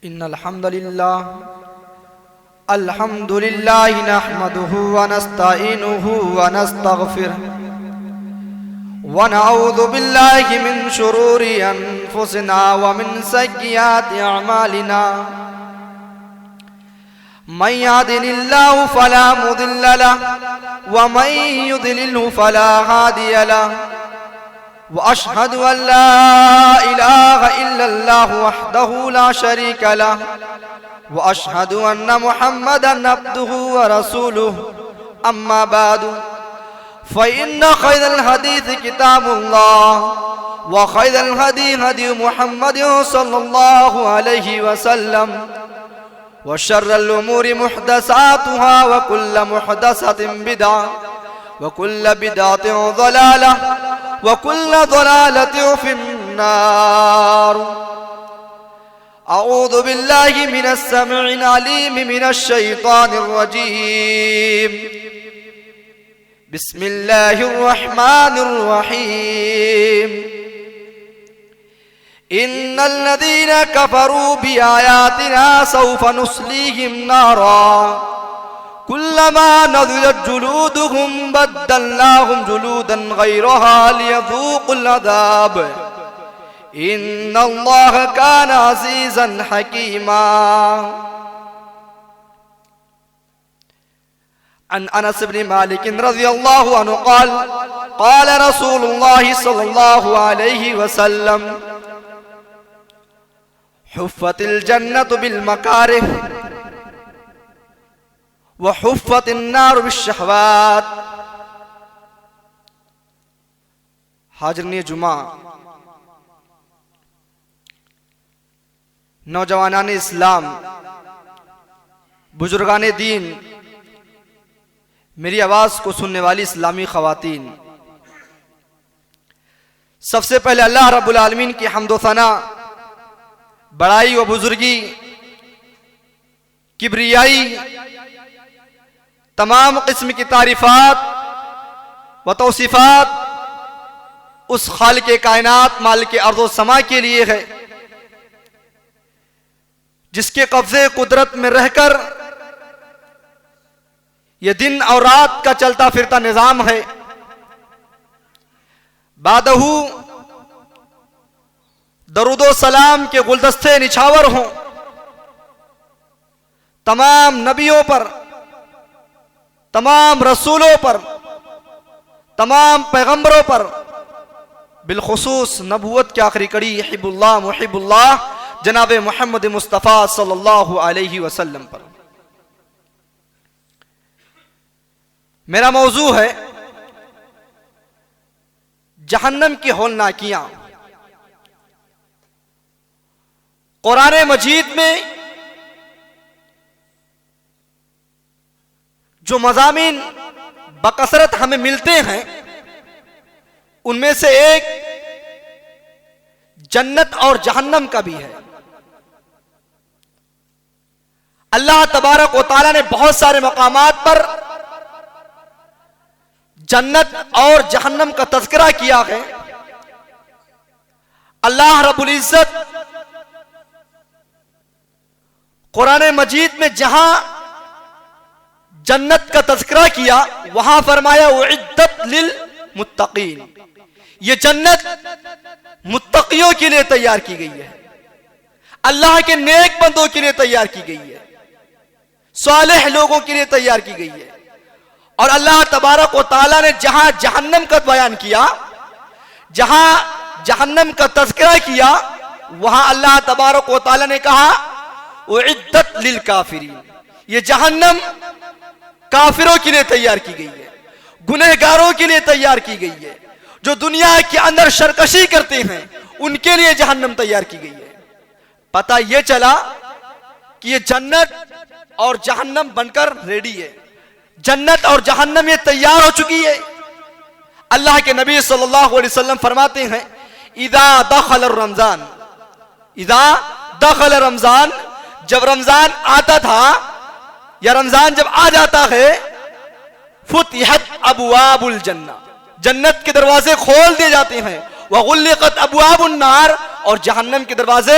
इन्नल हम्दुलिल्लाह अल्हम्दुलिल्लाह नहमदुहु व नस्तईनुहु व नस्तगफिरुहु व नऊज़ु बिल्लाहि मिन शुरूरि अनफुसिना व मिन सय्यिआति अअमालिना मन यहदिहिल्लाहु फला मुदिल्ल लहु व मन युद्लिल्हु फला हादिय लहु व अशहदु अन ला इलाहा इल्लल्लाहु वहदहु ला शरीका लहु व अशहदु अन्न मुहम्मदन अब्दुहु व रसूलुहु अम्मा बादु फ़इन्न खैरल हदीस किताबुल्लाह व खैरल हदी हदी मुहम्मद सल्लल्लाहु अलैहि वसल्लम व शर्रल उमूरि मुहदसातुहा व कुल्लु मुहदसतिन बिदअह व कुल्लु बिदअतिन ज़लालह व कुल्लु ज़लालतिन फिन्नार। अऊज़ु बिल्लाहि मिनस समीइल अलीम मिनश शैतानिर रजीम। बिस्मिल्लाहिर रहमानिर रहीम। इन्नल लज़ीना कफ़रू बिआयातिना सौफ़ नुस्लीहिम नारा कुल्लमा नज़िजत जुलूदुहुम बद्दलनाहुम जुलूदन गैरहा लियज़ूक़ुल अज़ाब इन्नल्लाह कान अज़ीज़न हकीमा। अन अनस इब्न मालिक रज़ियल्लाहु अन्हु क़ाल क़ाल रसूलुल्लाह सल्लल्लाहु अलैहि वसल्लम हुफ़्फ़तिल जन्नतु बिल मकारिह व हुफ़्फ़तिन नारु बिश्शहवात। हाज़िरीन जुमा, नौजवानान इस्लाम, बुजुर्गान दीन, मेरी आवाज को सुनने वाली इस्लामी ख़वातीन, सबसे पहले अल्लाह रब्बुल आलमीन की हम्द व सना, बड़ाई व बुजुर्गी, किब्रियाई, तमाम किस्म की तारीफात व तौसीफात उस खालिक़े कायनात मालिके अर्ज़ व समा के लिए है जिसके कब्ज़े कुदरत में रहकर यह दिन और रात का चलता फिरता निज़ाम है। बादहू दरूदो सलाम के गुलदस्ते निछावर हों तमाम नबियों पर, तमाम रसूलों पर, तमाम पैगंबरों पर, बिलखुसूस नबूवत की आखिरी कड़ी हिब्बुल्लाह मुहिब्बुल्लाह जनाब मोहम्मद मुस्तफ़ा सल्लल्लाहु अलैहि वसल्लम पर। मेरा मौजू है जहन्नम की होलनाकियां। कुरान मजीद में जो मज़ामीन बकसरत हमें मिलते हैं उनमें से एक जन्नत और जहन्नम का भी है। अल्लाह तबारक व तआला ने बहुत सारे मकामात पर जन्नत और जहन्नम का तज़किरा किया है। अल्लाह रब्बुल इज़्ज़त कुरान मजीद में जहां जन्नत का तज़किरा किया वहां फरमाया उइद्दत लिल मुत्तकीन, ये जन्नत मुत्तकियों के लिए तैयार की गई है, अल्लाह के नेक बंदों के लिए तैयार की गई है, सालेह लोगों के लिए तैयार की गई है। और अल्लाह तबारक व तआला ने जहां जहन्नम का बयान किया, जहां जहन्नम का तज़किरा किया, वहां अल्लाह तबारक व तआला ने कहा उइद्दत लिल काफिरीन, ये जहन्नम काफिरों के लिए तैयार की गई है, गुनहगारों के लिए तैयार की गई है, जो दुनिया के अंदर शरकशी करते हैं उनके लिए जहन्नम तैयार की गई है। पता यह चला कि ये जन्नत और जहन्नम बनकर रेडी है, जन्नत और जहन्नम ये तैयार हो चुकी है। अल्लाह के नबी सल्लल्लाहु अलैहि वसल्लम फरमाते हैं इदा दखल रमजान, इदा दखल रमजान, जब रमजान आता था या रमजान जब आ जाता है, फुतिहत अबवाबुल जन्ना, जन्नत के दरवाजे खोल दिए जाते हैं, व गुल्लिकत अबवाबुन नार, और जहन्नम के दरवाजे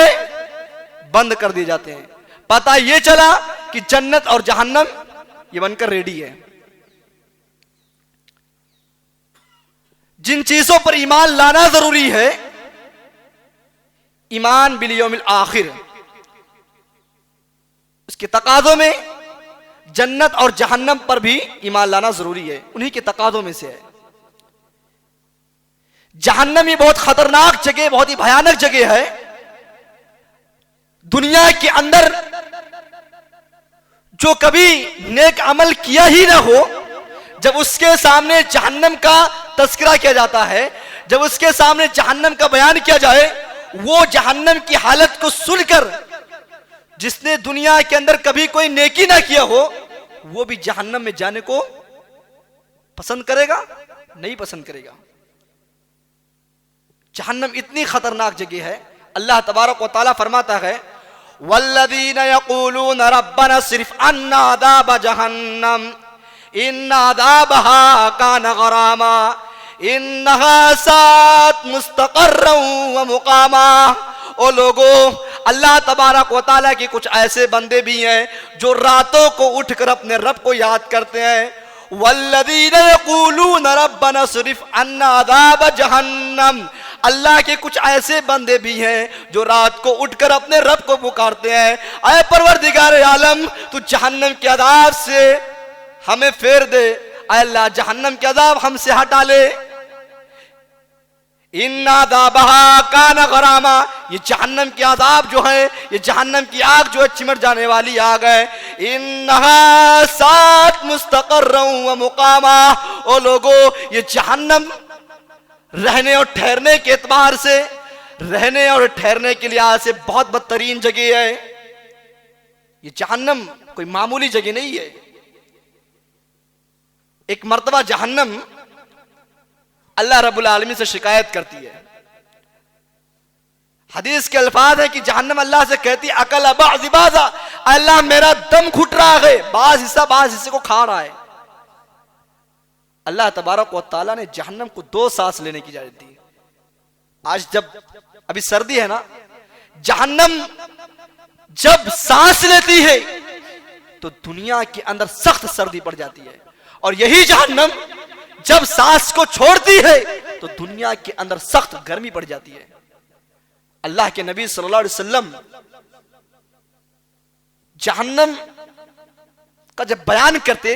बंद कर दिए जाते हैं। पता ये चला कि जन्नत और जहन्नम ये बनकर रेडी है। जिन चीजों पर ईमान लाना जरूरी है, ईमान बिल यौमिल आखिर, उसके तकादों में जन्नत और जहन्नम पर भी ईमान लाना जरूरी है। उन्हीं के तकादों में से है। जहन्नम ये बहुत खतरनाक जगह, बहुत ही भयानक जगह है। दुनिया के अंदर जो कभी नेक अमल किया ही ना हो, जब उसके सामने जहन्नम का तस्करा किया जाता है, जब उसके सामने जहन्नम का बयान किया जाए, वो जहन्नम की हालत को सुनकर जिसने दुनिया के अंदर कभी कोई नेकी ना किया हो, वो भी जहन्नम में जाने को पसंद करेगा? नहीं पसंद करेगा। जहन्नम इतनी खतरनाक जगह है। अल्लाह तबारक व तआला फरमाता है, वल्लज़ीना यक़ूलून रब्बना सिर्फ अन्ना अज़ाब जहन्नम इन्ना अज़ाबहा कान गरामा इन्नहा सात मुस्तक़र्रन व मुक़ामा। ओ लोगो, अल्लाह तबारक व तआला के कुछ ऐसे बंदे भी हैं जो रातों को उठकर अपने रब को याद करते हैं। वल्लज़ीना यक़ूलून रब्बना सिर्फ अन्ना अज़ाब जहन्नम, अल्लाह के कुछ ऐसे बंदे भी हैं जो रात को उठकर अपने रब को पुकारते हैं, ऐ परवरदिगार आलम, तू जहन्नम के अज़ाब से हमें फेर दे, ऐ अल्लाह जहन्नम के अज़ाब हमसे हटा ले। इन्ना अज़ाबहा कान गरामा, ये जहन्नम की अज़ाब जो है, ये जहन्नम की आग जो है चिमट जाने वाली आग है। इन्नहा सात मुस्तक़र्रन व मुक़ामा, ओ लोगो, ये जहन्नम रहने और ठहरने के एतबार से, रहने और ठहरने के लिहाज से बहुत बदतरीन जगह है। ये जहन्नम कोई मामूली जगह नहीं है। एक मर्तबा जहन्नम अल्लाह रब्बुल आलमीन से शिकायत करती है। हदीस के अल्फाज है कि जहन्नम अल्लाह से कहती है, अकल बाज़ा, अल्लाह मेरा दम घुट रहा है, बाज हिस्से को खा रहा है। अल्लाह तबारक व तआला ने जहन्नम को 2 सांस लेने की इजाजत दी। आज जब अभी सर्दी है ना, जहन्नम जब सांस लेती है तो दुनिया के अंदर सख्त सर्दी पड़ जाती है, और यही जहन्नम जब सांस को छोड़ती है तो दुनिया के अंदर सख्त गर्मी पड़ जाती है। अल्लाह के नबी सल्लल्लाहु अलैहि वसल्लम जहन्नम का जब बयान करते,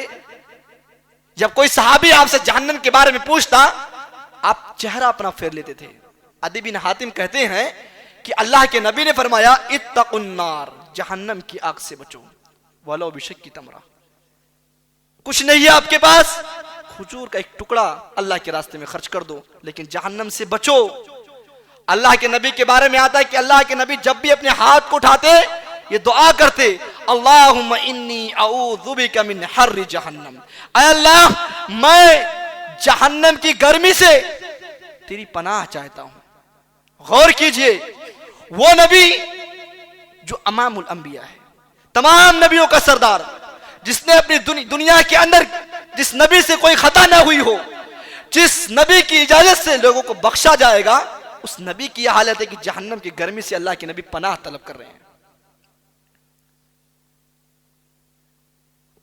जब कोई सहाबी आपसे जहन्नम के बारे में पूछता, आप चेहरा अपना फेर लेते थे। अदी बिन हातिम कहते हैं कि अल्लाह के नबी ने फरमाया, इत्तकुन्नार, जहन्नम की आग से बचो, वलो बिशक्की तमरा, कुछ नहीं है आपके पास, खजूर का एक टुकड़ा अल्लाह के रास्ते में खर्च कर दो, लेकिन जहन्नम से बचो। अल्लाह के नबी के बारे में आता है कि अल्लाह के नबी जब भी अपने हाथ को उठाते ये दुआ करते, अल्लाहुम्मा इन्नी अऊज़ु बिका मिन हर्रि जहन्नम, ऐ अल्लाह मैं जहन्नम की गर्मी से तेरी पनाह चाहता हूं। गौर कीजिए, वो नबी जो अमामुल अंबिया है, तमाम नबियों का सरदार, जिसने अपनी दुनिया के अंदर जिस नबी से कोई खता ना हुई हो, जिस नबी की इजाजत से लोगों को बख्शा जाएगा, उस नबी की यह हालत है कि जहन्नम की गर्मी से अल्लाह के नबी पनाह तलब कर रहे हैं।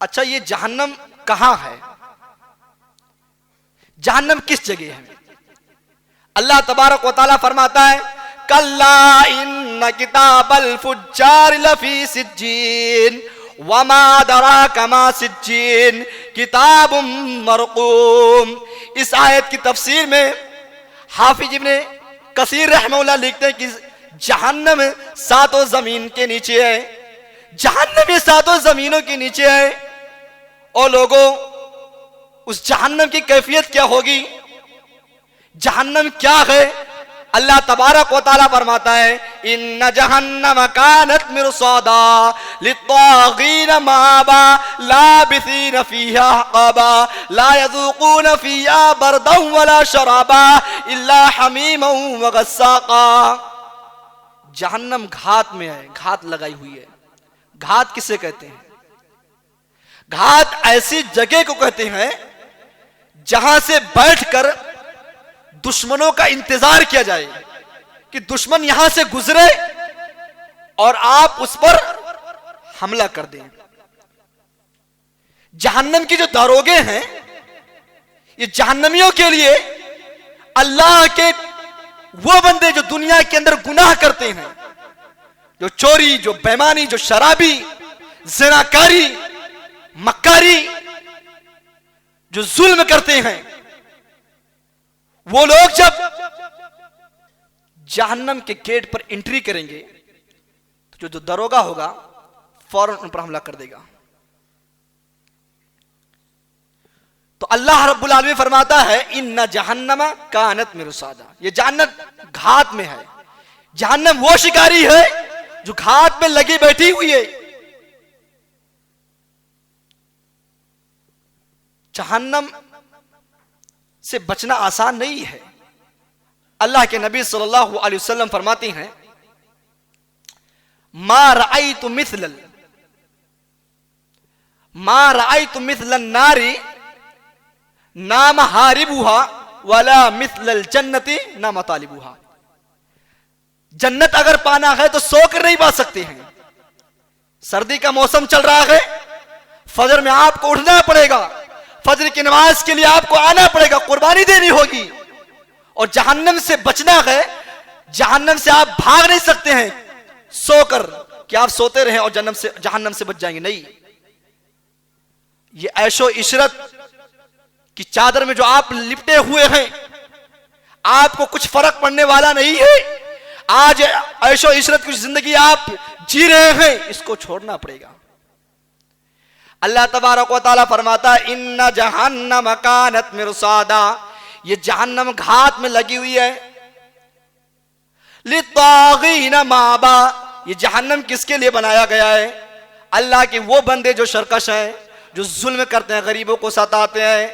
अच्छा, ये जहन्नम कहां है? जहन्नम किस जगह है? अल्लाह तबारक व तआला फरमाता है, कल्ला इन्न किताबल फुज्जार लफी सिज्जीन वमा दराका मा सिज्जीन किताबुम मरकूम। इस आयत की तफसीर में हाफिज इब्ने कसीर रहमहुल्लाह लिखते हैं कि जहन्नम 7 जमीन के नीचे है। जहन्नम ये 7 जमीनों के नीचे है। और लोगों, उस जहन्नम की कैफियत क्या होगी? जहन्नम क्या है? अल्लाह तबारक व तआला फरमाता है, इन्न जहन्नम कानत मिरसादा लित्तागीन माबा लाबिसीन फीहा अहक़ाबा ला यज़ूक़ून फीहा बरदन वला शराबा इल्ला हमीमन व गस्साक़ा। जहन्नम घात में है, घात लगाई हुई है। घात किसे कहते हैं? घात ऐसी जगह को कहते हैं जहां से बैठकर दुश्मनों का इंतजार किया जाए कि दुश्मन यहां से गुजरे और आप उस पर हमला कर दें। जहन्नम के जो दारोगे हैं, ये जहन्नमियों के लिए अल्लाह के वो बंदे जो दुनिया के अंदर गुनाह करते हैं, जो चोरी, जो बेईमानी, जो शराबी, ज़िनाकारी, मक्कारी, जो जुल्म करते हैं, वो लोग जब जहन्नम के गेट पर एंट्री करेंगे तो जो दरोगा होगा फौरन उन पर हमला कर देगा। तो अल्लाह रब्बुल आलमीन फरमाता है इन्ना जहन्नम कानत मिरसादा, ये जहन्नम घात में है। जहन्नम वो शिकारी है जो घात में लगी बैठी हुई है। जहन्नम से बचना आसान नहीं है। अल्लाह के नबी सल्लल्लाहु अलैहि वसल्लम फरमाते हैं मा रअयतु मिथलन नारी नाम हारिबुहा वला मिथलल जन्नति ना मतालिबुहा। जन्नत अगर पाना है तो सोकर नहीं पा सकते हैं। सर्दी का मौसम चल रहा है, फजर में आपको उठना पड़ेगा, फजर की नमाज के लिए आपको आना पड़ेगा, कुर्बानी देनी होगी। और जहन्नम से बचना है, जहन्नम से आप भाग नहीं सकते हैं सोकर कि आप सोते रहे और जहन्नम से बच जाएंगे। नहीं, ये ऐशो इशरत की चादर में जो आप लिपटे हुए हैं, आपको कुछ फर्क पड़ने वाला नहीं है। आज ऐशो इशरत की जिंदगी आप जी रहे हैं, इसको छोड़ना पड़ेगा। अल्लाह तबारक व तआला फरमाता है इन्ना जहन्नम कानत मिरसादा, ये जहन्नम घात में लगी हुई है। लित्तागीन माबा, ये जहन्नम किसके लिए बनाया गया है? अल्लाह के वो बंदे जो सरकश हैं, जो जुल्म करते हैं, गरीबों को सताते हैं,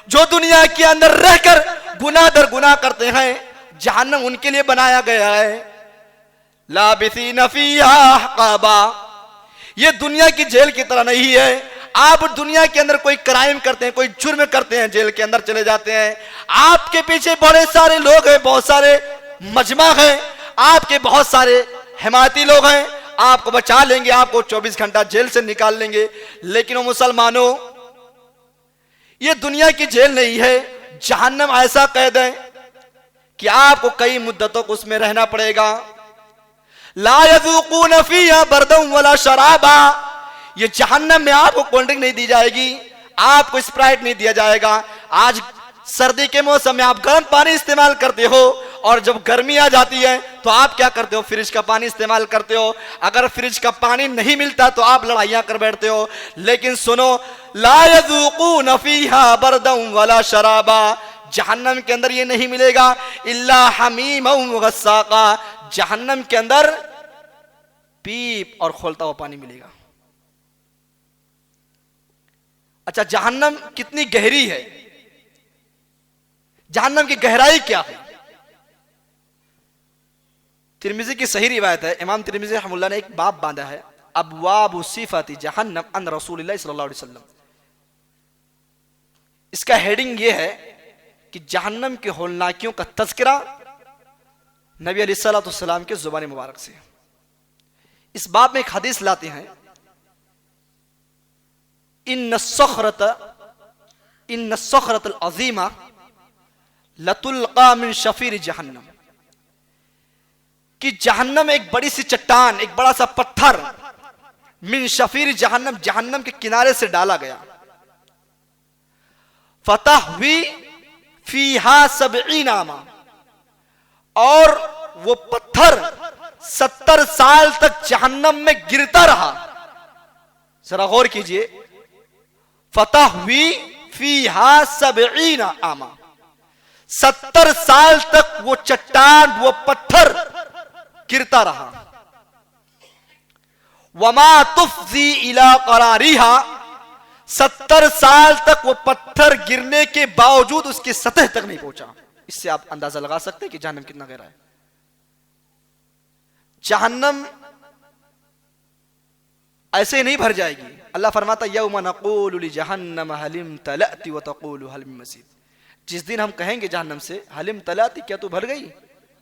जो दुनिया के अंदर रहकर गुनाह दर गुनाह करते हैं। जहन्नम उनके लिए बनाया गया है। लाबिसीन फीहा अहक़ाबा, ये दुनिया की जेल की तरह नहीं है। आप दुनिया के अंदर कोई क्राइम करते हैं, कोई जुर्म करते हैं, जेल के अंदर चले जाते हैं। आपके पीछे बड़े सारे लोग हैं, बहुत सारे मजमा हैं, आपके बहुत सारे हिमायती लोग हैं, आपको बचा लेंगे, आपको 24 घंटा जेल से निकाल लेंगे। लेकिन वो मुसलमानों, ये दुनिया की जेल नहीं है। जहन्नम ऐसा कैद है कि आपको कई मुद्दतों को उसमें रहना पड़ेगा। ला यज़ूक़ून फ़ीहा बरदन वला शराबा, ये जहन्नम में आपको कोल्ड ड्रिंक नहीं दी जाएगी, आपको स्प्राइट नहीं दिया जाएगा। आज सर्दी के मौसम में आप गर्म पानी इस्तेमाल करते हो, और जब गर्मी आ जाती है तो आप क्या करते हो? फ्रिज का पानी इस्तेमाल करते हो। अगर फ्रिज का पानी नहीं मिलता तो आप लड़ाइयां कर बैठते हो। लेकिन सुनो, ला यज़ूक़ून फ़ीहा बरदन वला शराबा, जहन्नम के अंदर ये नहीं मिलेगा। इल्ला हमीमन व गस्साक़ा, जहन्नम के अंदर पीप और खोलता हुआ पानी मिलेगा। अच्छा, जहन्नम कितनी गहरी है? जहन्नम की गहराई क्या है? तिरमिज़ी की सही रिवायत है, इमाम तिरमिज़ी रहमतुल्लाह ने एक बाब बांधा है, अबवाब सिफ़ाती जहन्नम अन रसूलिल्लाह सल्लल्लाहु अलैहि वसल्लम। इसका हेडिंग यह है कि जहन्नम के होलनाकियों का तज़किरा नबी अलैहिस्सलातु वस्सलाम के ज़ुबान मुबारक से। इस बाब में एक हदीस लाते हैं, इन्न सखरत अज़ीमा लतुल्क़ा मिन शफ़ीर जहन्नम, कि जहन्नम एक बड़ी सी चट्टान, एक बड़ा सा पत्थर, मिन शफ़ीर जहन्नम, जहन्नम के किनारे से डाला गया। फतहवी फीहा 70 आमा, और वो पत्थर 70 साल तक जहन्नम में गिरता रहा। जरा गौर कीजिए, फतहवी फीहा 70 आमा, 70 साल तक वो चट्टान, वो पत्थर गिरता रहा। वमा तुफ़ज़ी इला क़रारिहा, 70 साल तक वो पत्थर गिरने के बावजूद उसकी सतह तक नहीं पहुंचा। इससे आप अंदाजा लगा सकते हैं कि जहन्नम कितना गहरा है। जहन्नम ऐसे नहीं भर जाएगी। अल्लाह फरमाता यौम नक़ूलु लिजहन्नम हलिम तलअति व तक़ूलु हल मिन मज़ीद, जिस दिन हम कहेंगे जहन्नम से हलिम तलअति, क्या तू भर गई,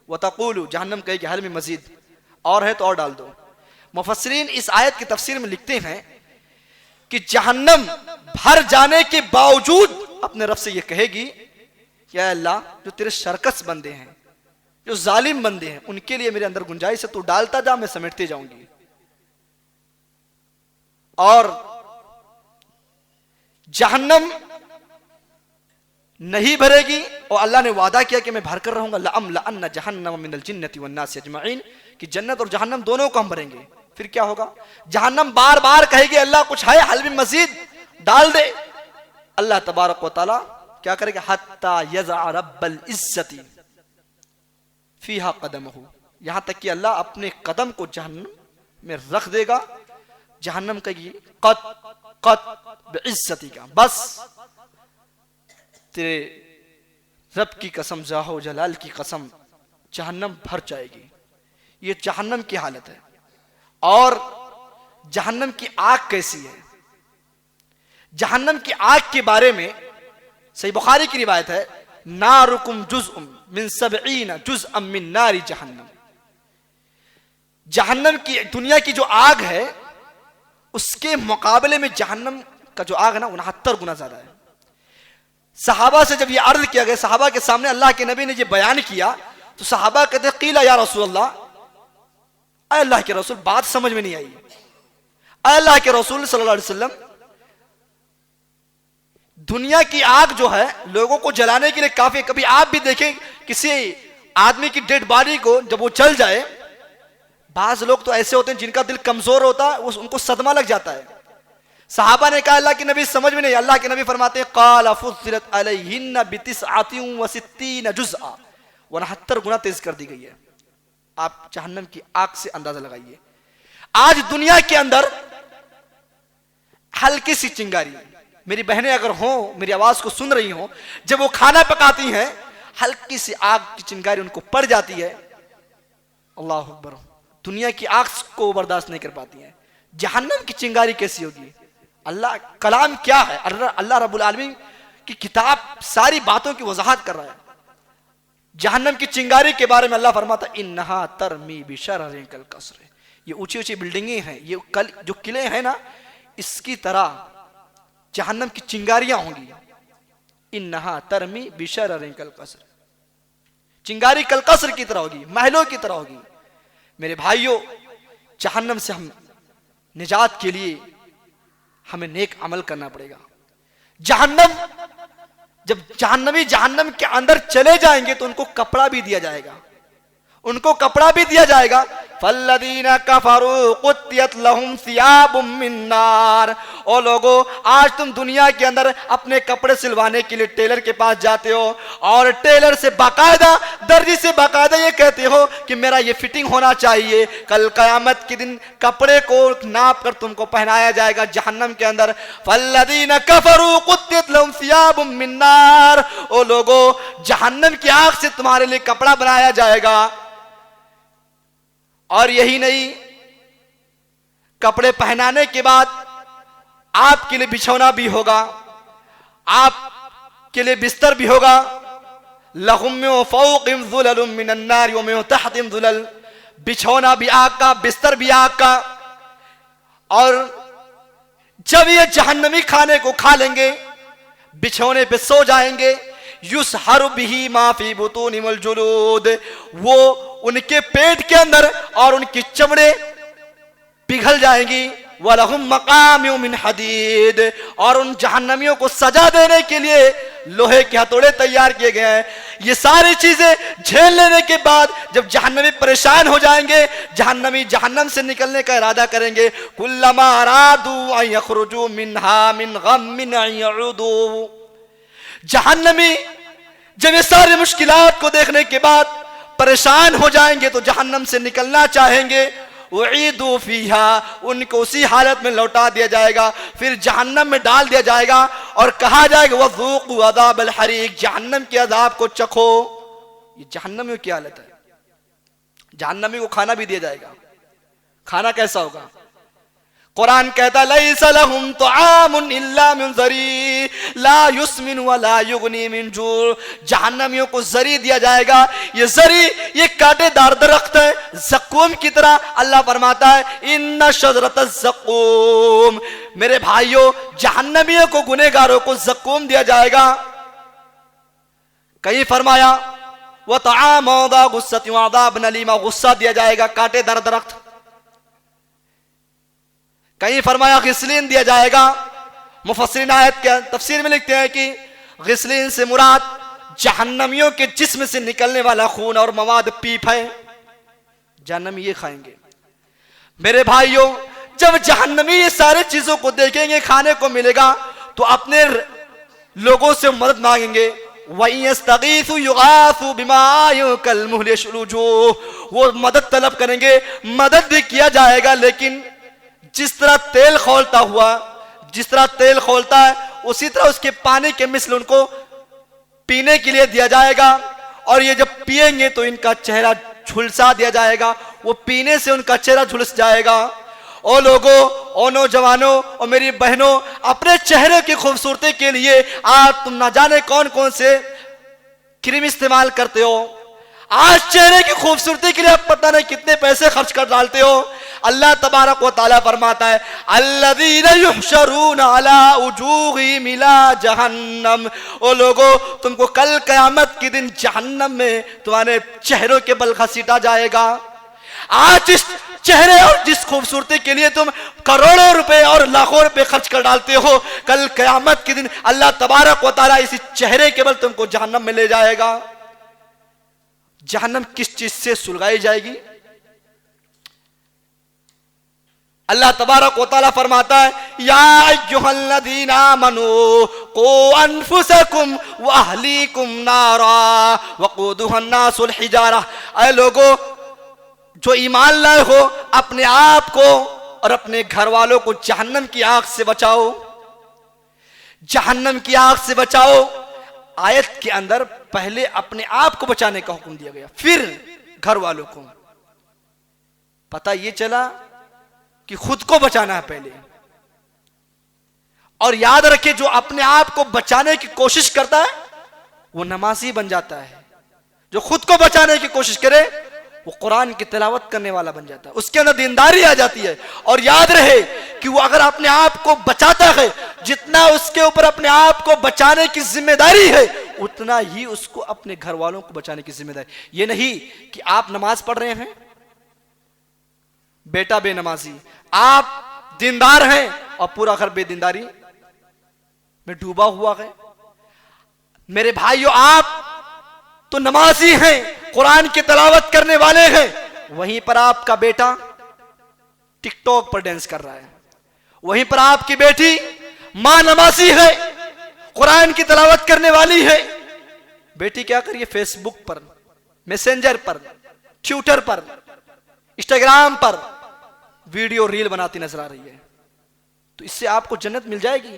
व तक़ूलु, जहन्नम कहेगी हल मिन मज़ीद, और है तो और डाल दो। मुफस्सिरीन इस आयत की तफसीर में लिखते हैं कि जहन्नम भर जाने के बावजूद अपने रब से यह कहेगी कि या अल्लाह, जो तेरे शरकस बंदे हैं, जो जालिम बंदे हैं, उनके लिए मेरे अंदर गुंजाइश है, तू डालता जा, मैं समेटती जाऊंगी। और जहन्नम नहीं भरेगी और अल्लाह ने वादा किया कि मैं भर कर रहूंगा, लअन जहन्नम मिनल जिन्नति वन्नास अजमईन, कि जन्नत और जहन्नम दोनों को हम भरेंगे। फिर क्या होगा? जहन्नम बार बार कहेगी अल्लाह कुछ है, हल में मजीद डाल दे। अल्लाह तबारक व तआला क्या करेगा? हत्ता यज़अ रब्बुल इज्जति फीहा कदमहु, यहां तक कि अल्लाह अपने कदम को जहन्नम में रख देगा। जहन्नम कहेगी कत बिइज्जती का, बस तेरे रब की कसम, जाहो जलाल की कसम, जहन्नम भर जाएगी। ये जहन्नम की हालत है। और जहन्नम की आग कैसी है? जहन्नम की आग के बारे में सही बुखारी की रिवायत है, नारुकुम जुज़उम मिन सबईन जुज़अम मिन नारी जहन्नम। जहन्नम की, दुनिया की जो आग है उसके मुकाबले में जहन्नम का जो आग है ना 69 गुना ज्यादा है। सहाबा से जब ये अर्ज किया गया, सहाबा के सामने अल्लाह के नबी ने ये बयान किया, तो सहाबा कहते कीला या रसूल अल्लाह, अल्लाह के रसूल, बात समझ में नहीं आई। अल्लाह के रसूल सल्लल्लाहु अलैहि वसल्लम, दुनिया की आग जो है लोगों को जलाने के लिए काफी। कभी आप भी देखें किसी आदमी की डेड बॉडी को जब वो जल जाए, बाज लोग तो ऐसे होते हैं जिनका दिल कमजोर होता है, उनको सदमा लग जाता है। सहाबा ने कहा अल्लाह के नबी समझ में नहीं। अल्लाह के नबी फरमाते हैं काला फुज़िलत अलैहिन्ना बितिसअतिन व सित्तीन जुज़आ, 69 गुना तेज कर दी गई है। आप जहन्नम की आग से अंदाजा लगाइए। आज दुनिया के अंदर हल्की सी चिंगारी, मेरी बहनें अगर हो, मेरी आवाज को सुन रही हो, जब वो खाना पकाती हैं हल्की सी आग की चिंगारी उनको पड़ जाती है, अल्लाह अकबर, दुनिया की आग को बर्दाश्त नहीं कर पाती है। जहन्नम की चिंगारी कैसी होगी? अल्लाह कलाम क्या है? अल्लाह रब्बुल आलमीन की किताब सारी बातों की वजाहत कर रहा है। जहन्नम की चिंगारी के बारे में अल्लाह फरमाता इन्नहा तरमी बिशररिन कल कसर, ये ऊंची ऊंची बिल्डिंगें हैं, ये जो किले हैं ना, इसकी तरह जहन्नम की चिंगारियां होंगी। इन्नहा तरमी बिशररिन कल कसर, चिंगारी कल कसर की तरह होगी, महलों की तरह होगी। मेरे भाइयों, जहन्नम से हम निजात के लिए हमें नेक अमल करना पड़ेगा। जहन्नम, जब जहन्नमी जहन्नम के अंदर चले जाएंगे तो उनको कपड़ा भी दिया जाएगा, उनको कपड़ा भी दिया जाएगा। फल्लदीना कफरू कुत्तियत लहुम सियाबुम मिन नार, ओ लोगो, आज तुम दुनिया के अंदर अपने कपड़े सिलवाने के लिए टेलर के पास जाते हो और टेलर से बाकायदा, दर्जी से बाकायदा ये कहते हो कि मेरा ये फिटिंग होना चाहिए। कल कयामत के दिन कपड़े को नाप कर तुमको पहनाया जाएगा जहन्नम के अंदर। फल्लदीना कफरू कुत्तियत लहुम सियाबुम मिन नार, ओ लोगो, जहन्नम की आग से तुम्हारे लिए कपड़ा बनाया जाएगा। और यही नहीं, कपड़े पहनाने के बाद आपके लिए बिछौना भी होगा, आपके लिए बिस्तर भी होगा। लहुम मिन फौक़िहिम ज़ुललुम मिनन नार व मिन तहतिहिम ज़ुलल, बिछौना भी आग का, बिस्तर भी आग का। और जब ये जहन्नमी खाने को खा लेंगे, बिछौने पे सो जाएंगे, युसहरु बिही मा फी बुतूनिहिमुल जुलूद, वो उनके पेट के अंदर और उनकी चमड़े पिघल जाएंगी। वलहुम मकामिउ मिन हदीद, और उन जहन्नमियों को सजा देने के लिए लोहे के हथौड़े तैयार किए गए हैं। ये सारी चीजें झेल लेने के बाद जब जहन्नमी परेशान हो जाएंगे, जहन्नमी जहन्नम से निकलने का इरादा करेंगे, कुल्लमा अरादू अन यखरुजू मिनहा मिन गम्मिन अन यऊदू, जहन्नमी जब ये सारी मुश्किलात को देखने के बाद परेशान हो जाएंगे तो जहन्नम से निकलना चाहेंगे। उईदू फीहा, उनको उसी हालत में लौटा दिया जाएगा, फिर जहन्नम में डाल दिया जाएगा और कहा जाएगा वज़ूक़ू अज़ाबल हरीक़, जहन्नम के अज़ाब को चखो। ये जहन्नमियों की हालत है। जहन्नमी को खाना भी दिया जाएगा। खाना कैसा होगा? कुरान कहता लैसा लहुम तुआमुन इल्ला मिन ज़री, ला युस्मिन व ला युगनी मिन जू। जहन्नमियों को जरी दिया जाएगा, ये जरी ये कांटेदार दरख्त है ज़क़ूम की तरह। अल्लाह फरमाता है इन्ना शजरत ज़क़ूम। मेरे भाइयों, जहन्नमियों को, गुनहगारों को ज़क़ूम दिया जाएगा। कहीं फरमाया व तआम मौदा गुस्सत व अज़ाब अलीमा, गुस्सा दिया जाएगा, कांटेदार दरख्त। कहीं फरमाया गिस्लीन दिया जाएगा। मुफस्सिरीन आयत के तफसीर में लिखते हैं कि गिस्लीन से मुराद जहन्नमियों के जिस्म से निकलने वाला खून और मवाद पीप है। जहन्नमी ये खाएंगे। मेरे भाइयों, जब जहन्नमी ये सारी चीजों को देखेंगे, खाने को मिलेगा, तो अपने लोगों से मदद मांगेंगे। वो मदद तलब करेंगे, मदद भी किया जाएगा, लेकिन जिस तरह तेल खौलता हुआ, जिस तरह तेल खौलता है, उसी तरह उसके पानी के मिसल उनको पीने के लिए दिया जाएगा। और ये जब पिएंगे तो इनका चेहरा झुलसा दिया जाएगा, वो पीने से उनका चेहरा झुलस जाएगा। ओ लोगों, ओ नौजवानों, और मेरी बहनों, अपने चेहरे की खूबसूरती के लिए आज तुम ना जाने कौन कौन से क्रीम इस्तेमाल करते हो। आज चेहरे की खूबसूरती के लिए आप पता नहीं कितने पैसे खर्च कर डालते हो। अल्लाह तबारक व तआला फरमाता है अल्लज़ीना युहशरूना अला उजूहिहिम इला जहन्नम। ओ लोगों, तुमको कल क़यामत के दिन जहन्नम में तुम्हारे चेहरों के बल घसीटा जाएगा। आज इस चेहरे और जिस खूबसूरती के लिए तुम करोड़ों रुपए और लाखों रुपए खर्च कर डालते हो, कल क़यामत के दिन अल्लाह तबारक व तआला इसी चेहरे के बल तुमको जहन्नम में ले जाएगा। जहन्नम किस चीज से सुलगाई जाएगी? अल्लाह तबारक व तआला फरमाता है या अय्युहल्लज़ीना आमनू qu अनफुसकुम व अहलीकुम नारा वक़ूदुहन नासुल हिजारा। ऐ लोगों, जो ईमान लाए हो, अपने आप को और अपने घर वालों को जहन्नम की आग से बचाओ, जहन्नम की आग से बचाओ। आयत के अंदर पहले अपने आप को बचाने का हुक्म दिया गया, फिर घर वालों को। पता ये चला कि खुद को बचाना है पहले। और याद रखे, जो अपने आप को बचाने की कोशिश करता है वो नमाजी बन जाता है। जो खुद को बचाने की कोशिश करे वो कुरान की तिलावत करने वाला बन जाता है, उसके अंदर दीनदारी आ जाती है। और याद रहे कि वो अगर अपने आप को बचाता है, जितना उसके ऊपर अपने आप को बचाने की जिम्मेदारी है, उतना ही उसको अपने घर वालों को बचाने की जिम्मेदारी। ये नहीं कि आप नमाज पढ़ रहे हैं, बेटा बेनमाजी, आप दीनदार हैं और पूरा घर बेदीनदारी में डूबा हुआ है। मेरे भाइयों, आप तो नमाजी हैं, कुरान की तिलावत करने वाले हैं, वहीं पर आपका बेटा टिकटॉक पर डांस कर रहा है, वहीं पर आपकी बेटी मां नमाजी है, कुरान की तिलावत करने वाली है। बेटी क्या करिए, फेसबुक पर, मैसेंजर पर, ट्विटर पर, इंस्टाग्राम पर वीडियो रील बनाती नजर आ रही है। तो इससे आपको जन्नत मिल जाएगी?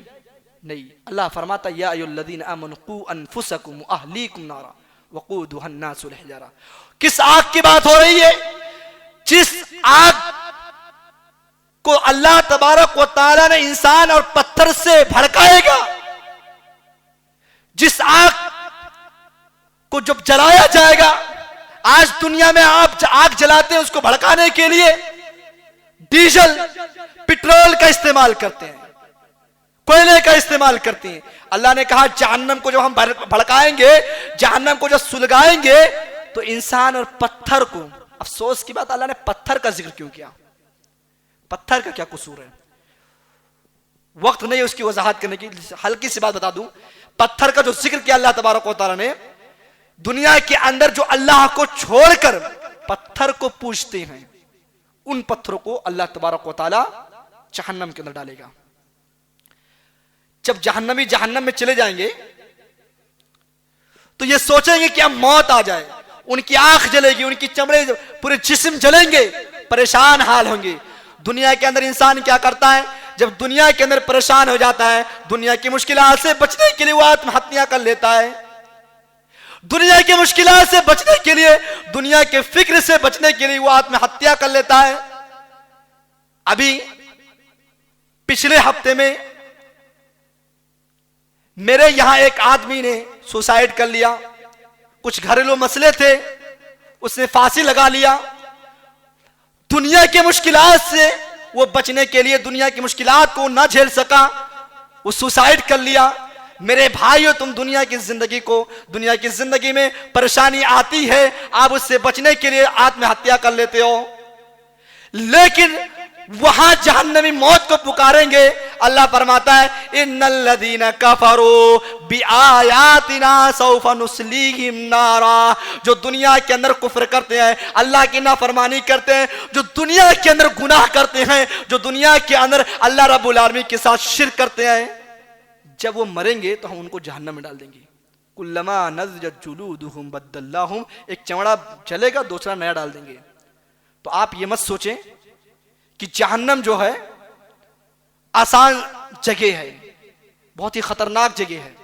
नहीं। अल्लाह फरमाता या अय्युहल्लज़ीना आमनू qu अनफुसकुम व अहलीकुम नारा वक़ूदुहन नासुल हिजारा। किस आग की बात हो रही है? जिस आग को अल्लाह तबारक व तआला ने इंसान और पत्थर से भड़काएगा, जिस आग को जब जलाया जाएगा, आज दुनिया में आप आग जलाते हैं उसको भड़काने के लिए डीजल पेट्रोल का इस्तेमाल करते हैं, कोयले का इस्तेमाल करते हैं। अल्लाह ने कहा जहन्नम को जब हम भड़काएंगे, जहन्नम को जब सुलगाएंगे, तो इंसान और पत्थर को, अफसोस की बात अल्लाह ने पत्थर का जिक्र क्यों किया? पत्थर का क्या कसूर है? वक्त नहीं उसकी वजाहत करने की, हल्की सी बात बता दूं। पत्थर का जो जिक्र किया अल्लाह तबारक व तआला ने, दुनिया के अंदर जो अल्लाह को छोड़कर पत्थर को पूजते हैं, उन पत्थरों को अल्लाह तबारक व तआला जहन्नम के अंदर डालेगा। जब जहन्नमी जहन्नम में चले जाएंगे तो ये सोचेंगे कि अब मौत आ जाए, उनकी आंख जलेगी, उनकी चमड़े, पूरे जिस्म जलेंगे, परेशान हाल होंगे। दुनिया के अंदर इंसान क्या करता है? जब दुनिया के अंदर परेशान हो जाता है, दुनिया की मुश्किलात से बचने के लिए वो आत्महत्या कर लेता है। दुनिया की मुश्किलात से बचने के लिए, दुनिया के फिक्र से बचने के लिए वो आत्महत्या कर लेता है। अभी पिछले हफ्ते में मेरे यहां एक आदमी ने सुसाइड कर लिया, कुछ घरेलू मसले थे, उसने फांसी लगा लिया। दुनिया के मुश्किलात से वो बचने के लिए, दुनिया की मुश्किलात को ना झेल सका, वो सुसाइड कर लिया। मेरे भाइयों, तुम दुनिया की जिंदगी में परेशानी आती है, आप उससे बचने के लिए आत्महत्या कर लेते हो, लेकिन वहां जहन्नमी मौत को पुकारेंगे। अल्लाह फरमाता है इन्नल्लज़ीना कफरू बिआयातिना सौफा नुस्लीहिम नारा, जो दुनिया के अंदर कुफ्र करते हैं, अल्लाह की नाफरमानी करते हैं, जो दुनिया के अंदर गुनाह करते हैं, जो दुनिया के अंदर अल्लाह रब्बुल आलमीन के साथ शिर्क करते हैं, जब वो मरेंगे तो हम उनको जहन्नम में डाल देंगे। कुल्लमा नज़जत जुलूदुहुम बद्दलनाहुम, एक चमड़ा चलेगा, दूसरा नया डाल देंगे। तो आप ये मत सोचें कि जहन्नम जो है आसान जगह है, बहुत ही खतरनाक जगह है।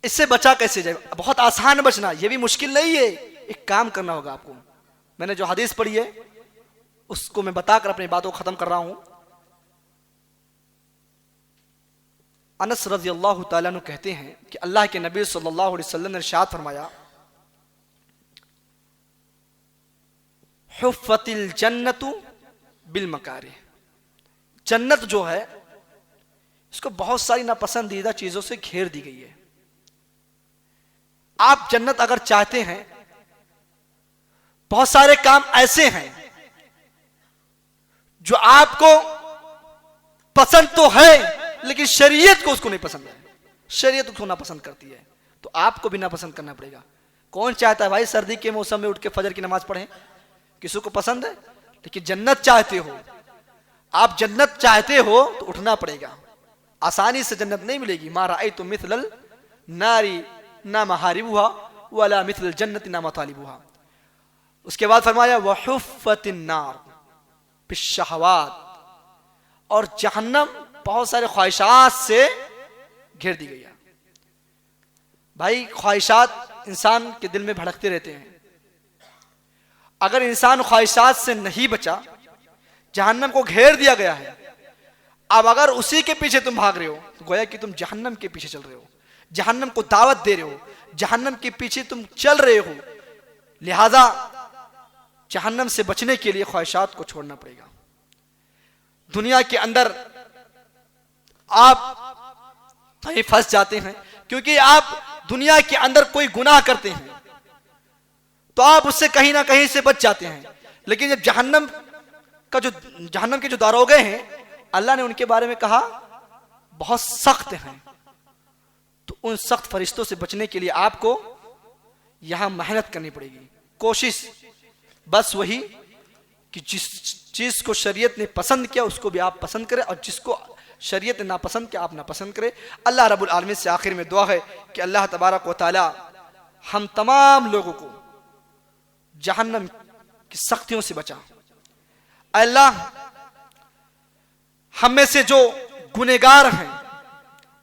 इससे बचा कैसे जाए? बहुत आसान बचना, यह भी मुश्किल नहीं है, एक काम करना होगा आपको। मैंने जो हदीस पढ़ी है उसको मैं बताकर अपनी बातों को खत्म कर रहा हूं। अनस रज़ी अल्लाह तआला अन्हु कहते हैं कि अल्लाह के नबी सल्लल्लाहु अलैहि वसल्लम ने इरशाद फरमाया, हुफ़्फ़तिल जन्नतु बिल मकारिह, जन्नत जो है इसको बहुत सारी नापसंदीदा चीजों से घेर दी गई है। आप जन्नत अगर चाहते हैं, बहुत सारे काम ऐसे हैं जो आपको पसंद तो है लेकिन शरीयत को उसको नहीं पसंद है, शरीयत उसको नापसंद करती है, तो आपको भी नापसंद करना पड़ेगा। कौन चाहता है भाई सर्दी के मौसम में उठ के फजर की नमाज पढ़ें? किसी को पसंद है? लेकिन जन्नत चाहते हो, आप जन्नत चाहते हो तो उठना पड़ेगा। आसानी से जन्नत नहीं मिलेगी। मा राअयतु मिथलल नारी ना महारिबुहा वला मिथलल जन्नति ना मतालिबुहा। उसके बाद फरमाया वहुफ़्फ़तिन नार बिश्शहवात, और जहन्नम बहुत सारे ख्वाहिशात से घेर दी गई है। भाई ख्वाहिशात इंसान के दिल में भड़कते रहते हैं, अगर इंसान ख्वाहिशात से नहीं बचा, जहन्नम को घेर दिया गया है, अब अगर उसी के पीछे तुम भाग रहे हो तो गोया कि तुम जहन्नम के पीछे चल रहे हो, जहन्नम को दावत दे रहे हो, जहन्नम के पीछे तुम चल रहे हो। लिहाजा जहन्नम से बचने के लिए ख्वाहिशात को छोड़ना पड़ेगा। दुनिया के अंदर आप कहीं फंस जाते हैं क्योंकि आप दुनिया के अंदर कोई गुनाह करते हैं तो आप उससे कहीं ना कहीं से बच जाते हैं, लेकिन जब जहन्नम के जो दारोगे हैं, अल्लाह ने उनके बारे में कहा बहुत सख्त हैं, तो उन सख्त फरिश्तों से बचने के लिए आपको यहां मेहनत करनी पड़ेगी। कोशिश बस वही कि जिस चीज को शरीयत ने पसंद किया उसको भी आप पसंद करें, और जिसको शरीयत ने नापसंद किया आप नापसंद करें। अल्लाह रब्बुल आलमीन से आखिर में दुआ है कि अल्लाह तबारक व तआला हम तमाम लोगों को जहन्नम की सख्तियों से बचा। अल्लाह हम में से जो गुनहगार हैं,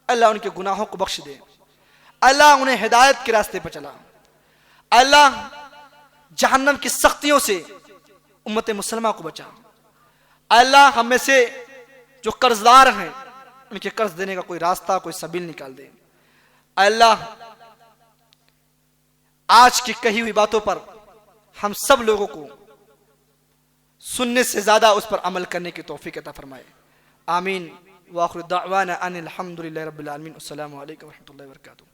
अल्लाह उनके गुनाहों को बख्श दे, अल्लाह उन्हें हिदायत के रास्ते पर चला, अल्लाह जहन्नम की सख्तियों से उम्मत मुसलमा को बचा। अल्लाह हम में से जो कर्जदार हैं उनके कर्ज देने का कोई रास्ता, कोई सबील निकाल दे। अल्लाह आज की कही हुई बातों पर हम सब लोगों को सुनने से ज्यादा उस पर अमल करने की तौफीक अता फरमाए। आमीन। व आखिर दावाना अनिल हम्दुलिल्लाहि रब्बिल आलमीन। अस्सलामु अलैकुम व रहमतुल्लाहि व बरकातुहू।